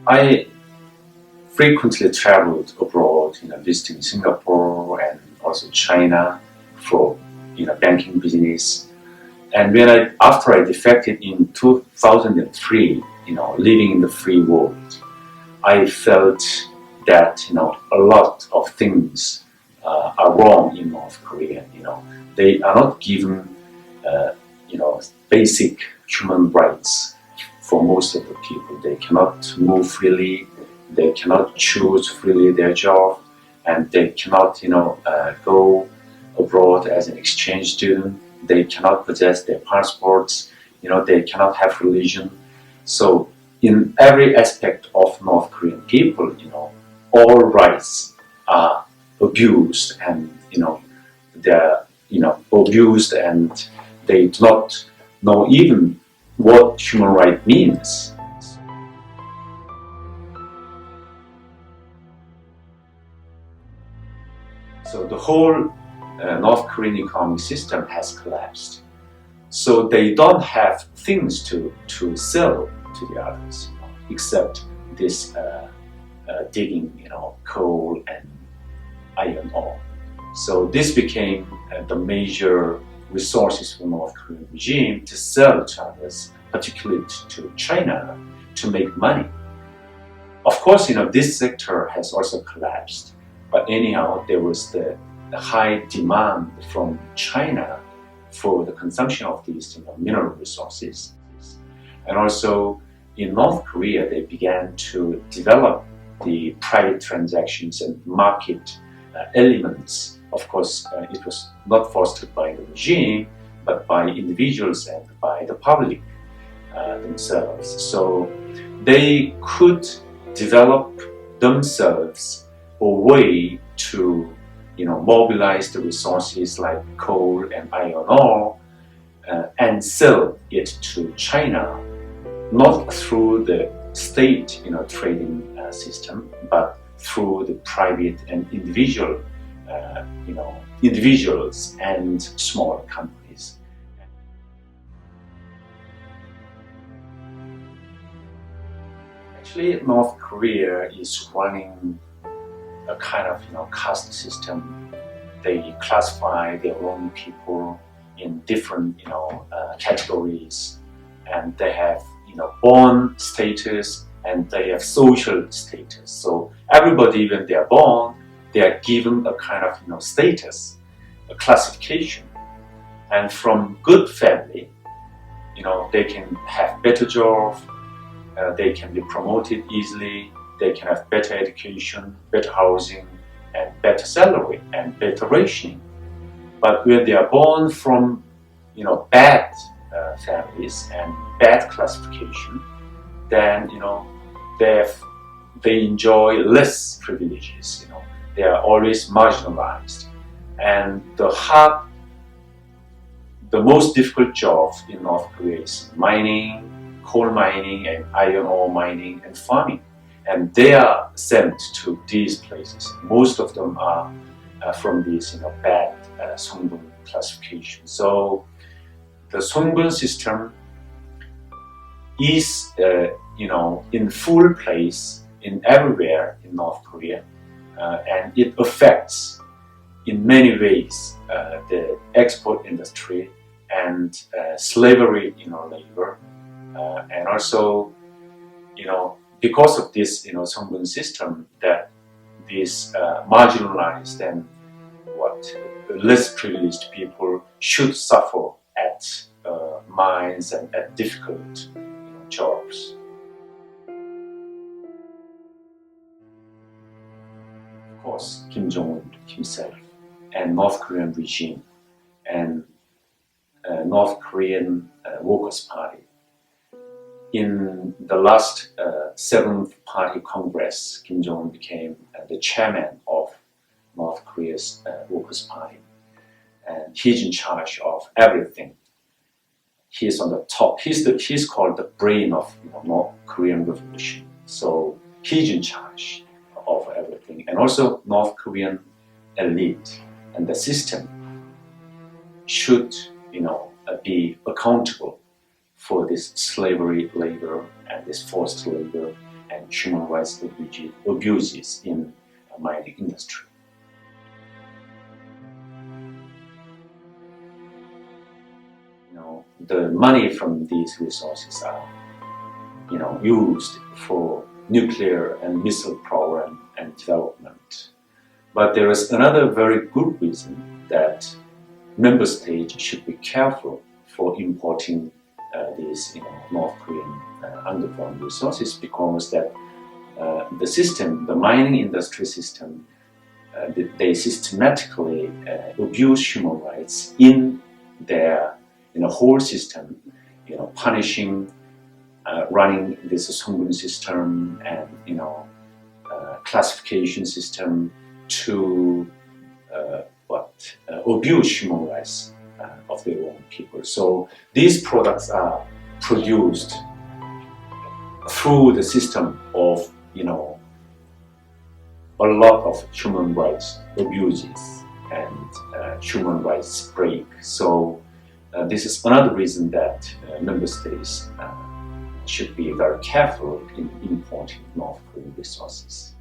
I frequently traveled abroad, visiting Singapore and also China for, banking business. And after I defected in 2003, living in the free world, I felt that, a lot of things are wrong in North Korea. They are not given, basic human rights for most of the people. They cannot move freely. They cannot choose freely their job, and they cannot, go abroad as an exchange student. They cannot possess their passports. They cannot have religion. So, in every aspect of North Korean people, all rights are abused, and they're abused, and they do not know even what human right means. So the whole North Korean economic system has collapsed. So they don't have things to sell to the others, except this digging, coal and iron ore. So this became the major resources for North Korean regime to sell to others, particularly to China, to make money. Of course, this sector has also collapsed. But anyhow, there was the high demand from China for the consumption of these mineral resources. And also in North Korea, they began to develop the private transactions and market elements. Of course, it was not fostered by the regime, but by individuals and by the public themselves. So they could develop themselves a way to mobilize the resources like coal and iron ore and sell it to China, not through the state trading system, but through the private and individuals and small companies. Actually, North Korea is running a kind of caste system. They classify their own people in different categories, and they have born status and they have social status. So everybody, when they are born, they are given a kind of status, a classification. And from good family, they can have better job, they can be promoted easily, they can have better education, better housing, and better salary and better rationing. But when they are born from bad families and bad classification, then they enjoy less privileges. They are always marginalized, and the most difficult job in North Korea is mining, coal mining, and iron ore mining and farming. And they are sent to these places. Most of them are from these bad Songbun classification. So the Songbun system is in full place in everywhere in North Korea, and it affects in many ways the export industry and slavery labor, and also because of this Songbun system, that these marginalized and less privileged people should suffer at mines and at difficult jobs. Of course, Kim Jong-un himself and North Korean regime and North Korean Workers' Party. In the last 7th Party Congress, Kim Jong-un became the chairman of North Korea's Workers' Party. And he's in charge of everything. He's on the top. He's called the brain of North Korean Revolution. So he's in charge of everything. And also North Korean elite and the system should be accountable for this slavery labor and this forced labor and human rights abuses in the mining industry. The money from these resources are used for nuclear and missile program and development. But there is another very good reason that member states should be careful for importing these North Korean underground resources, because that the system, the mining industry system, they systematically abuse human rights in their whole system, punishing, running this Songbun system and classification system to abuse human rights of their own people. So these products are produced through the system of a lot of human rights abuses and human rights break. So this is another reason that member states should be very careful in importing North Korean resources.